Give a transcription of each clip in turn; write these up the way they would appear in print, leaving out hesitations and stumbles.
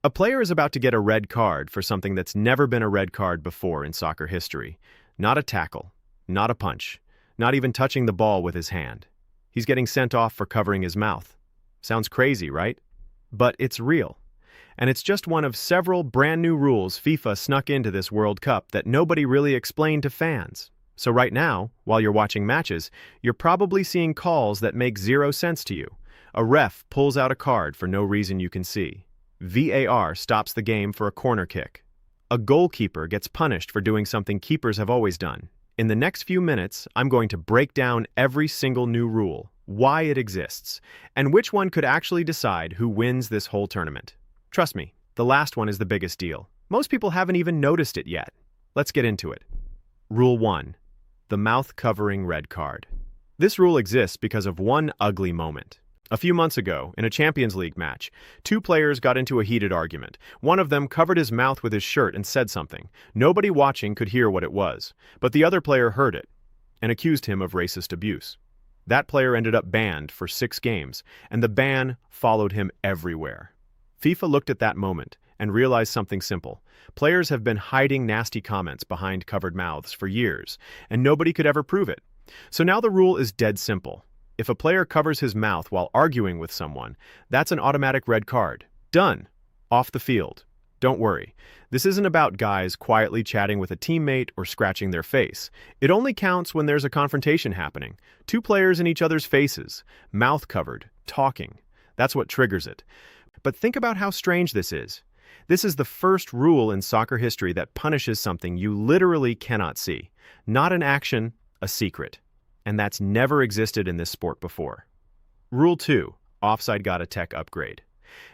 A player is about to get a red card for something that's never been a red card before in soccer history. Not a tackle, not a punch, not even touching the ball with his hand. He's getting sent off for covering his mouth. Sounds crazy, right? But it's real. And it's just one of several brand new rules FIFA snuck into this World Cup that nobody really explained to fans. So right now, while you're watching matches, you're probably seeing calls that make zero sense to you. A ref pulls out a card for no reason you can see. VAR stops the game for a corner kick. A goalkeeper gets punished for doing something keepers have always done. In the next few minutes, I'm going to break down every single new rule, why it exists, and which one could actually decide who wins this whole tournament. Trust me, the last one is the biggest deal. Most people haven't even noticed it yet. Let's get into it. Rule 1. The mouth-covering red card. This rule exists because of one ugly moment. A few months ago, in a Champions League match, two players got into a heated argument. One of them covered his mouth with his shirt and said something. Nobody watching could hear what it was, but the other player heard it and accused him of racist abuse. That player ended up banned for 6 games, and the ban followed him everywhere. FIFA looked at that moment and realized something simple. Players have been hiding nasty comments behind covered mouths for years, and nobody could ever prove it. So now the rule is dead simple. If a player covers his mouth while arguing with someone, that's an automatic red card. Done. Off the field. Don't worry. This isn't about guys quietly chatting with a teammate or scratching their face. It only counts when there's a confrontation happening. Two players in each other's faces, mouth covered, talking. That's what triggers it. But think about how strange this is. This is the first rule in soccer history that punishes something you literally cannot see. Not an action, a secret. And that's never existed in this sport before. Rule 2. Offside got a tech upgrade.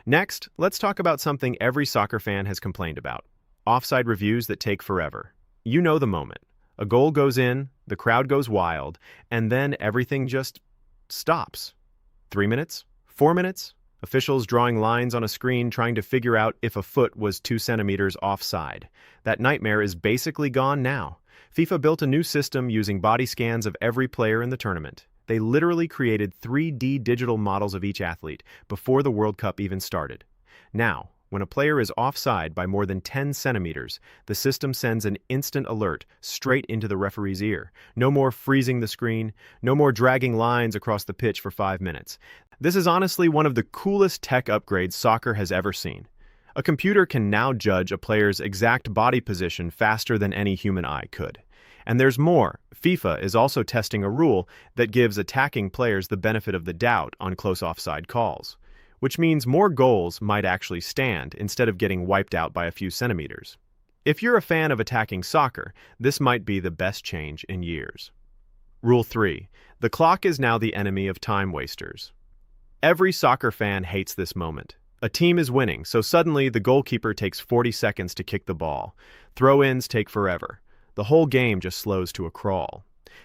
Next, let's talk about something every soccer fan has complained about. Offside reviews that take forever. You know the moment. A goal goes in, the crowd goes wild, and then everything just stops. 3 minutes? 4 minutes? Officials drawing lines on a screen trying to figure out if a foot was 2 centimeters offside. That nightmare is basically gone now. FIFA built a new system using body scans of every player in the tournament. They literally created 3D digital models of each athlete before the World Cup even started. Now, when a player is offside by more than 10 centimeters, the system sends an instant alert straight into the referee's ear. No more freezing the screen, no more dragging lines across the pitch for 5 minutes. This is honestly one of the coolest tech upgrades soccer has ever seen. A computer can now judge a player's exact body position faster than any human eye could. And there's more. FIFA is also testing a rule that gives attacking players the benefit of the doubt on close offside calls, which means more goals might actually stand instead of getting wiped out by a few centimeters. If you're a fan of attacking soccer, this might be the best change in years. Rule 3. The clock is now the enemy of time wasters. Every soccer fan hates this moment. A team is winning, so suddenly the goalkeeper takes 40 seconds to kick the ball. Throw-ins take forever. The whole game just slows to a crawl.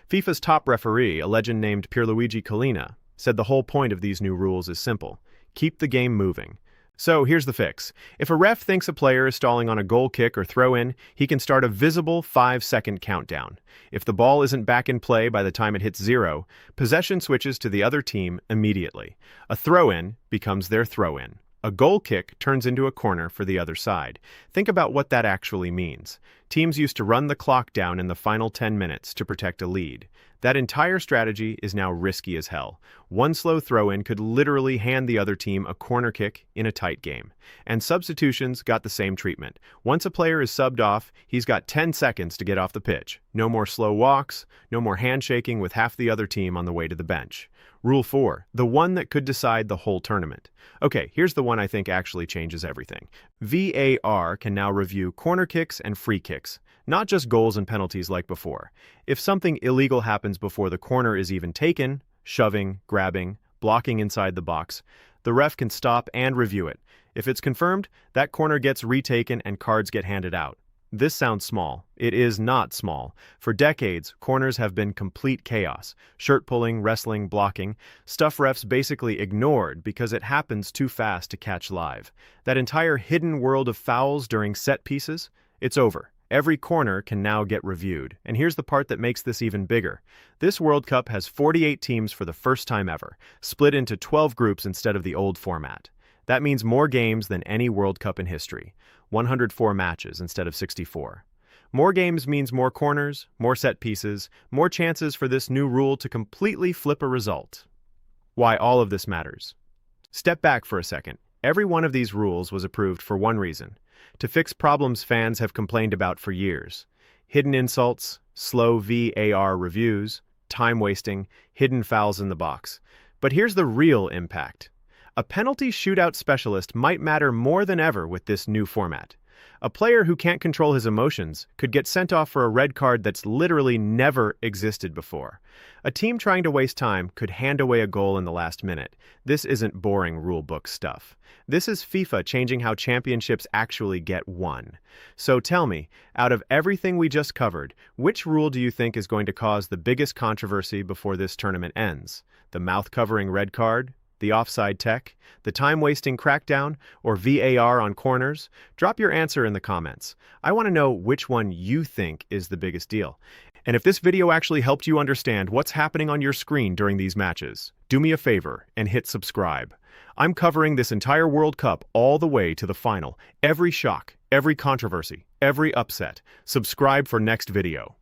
FIFA's top referee, a legend named Pierluigi Collina, said the whole point of these new rules is simple. Keep the game moving. So here's the fix. If a ref thinks a player is stalling on a goal kick or throw-in, he can start a visible 5-second countdown. If the ball isn't back in play by the time it hits 0, possession switches to the other team immediately. A throw-in becomes their throw-in. A goal kick turns into a corner for the other side. Think about what that actually means. Teams used to run the clock down in the final 10 minutes to protect a lead. That entire strategy is now risky as hell. One slow throw-in could literally hand the other team a corner kick in a tight game. And substitutions got the same treatment. Once a player is subbed off, he's got 10 seconds to get off the pitch. No more slow walks, no more handshaking with half the other team on the way to the bench. Rule 4, the one that could decide the whole tournament. Okay, here's the one I think actually changes everything. VAR can now review corner kicks and free kicks, not just goals and penalties like before. If something illegal happens before the corner is even taken, shoving, grabbing, blocking inside the box, the ref can stop and review it. If it's confirmed, that corner gets retaken and cards get handed out. This sounds small. It is not small. For decades, corners have been complete chaos. Shirt pulling, wrestling, blocking. Stuff refs basically ignored because it happens too fast to catch live. That entire hidden world of fouls during set pieces, it's over. Every corner can now get reviewed. And here's the part that makes this even bigger. This World Cup has 48 teams for the first time ever, split into 12 groups instead of the old format. That means more games than any World Cup in history, 104 matches instead of 64. More games means more corners, more set pieces, more chances for this new rule to completely flip a result. Why all of this matters. Step back for a second. Every one of these rules was approved for one reason: to fix problems fans have complained about for years. Hidden insults, slow VAR reviews, time wasting, hidden fouls in the box. But here's the real impact. A penalty shootout specialist might matter more than ever with this new format. A player who can't control his emotions could get sent off for a red card that's literally never existed before. A team trying to waste time could hand away a goal in the last minute. This isn't boring rulebook stuff. This is FIFA changing how championships actually get won. So tell me, out of everything we just covered, which rule do you think is going to cause the biggest controversy before this tournament ends? The mouth-covering red card? The offside tech, the time-wasting crackdown, or VAR on corners? Drop your answer in the comments. I want to know which one you think is the biggest deal. And if this video actually helped you understand what's happening on your screen during these matches, do me a favor and hit subscribe. I'm covering this entire World Cup all the way to the final. Every shock, every controversy, every upset. Subscribe for next video.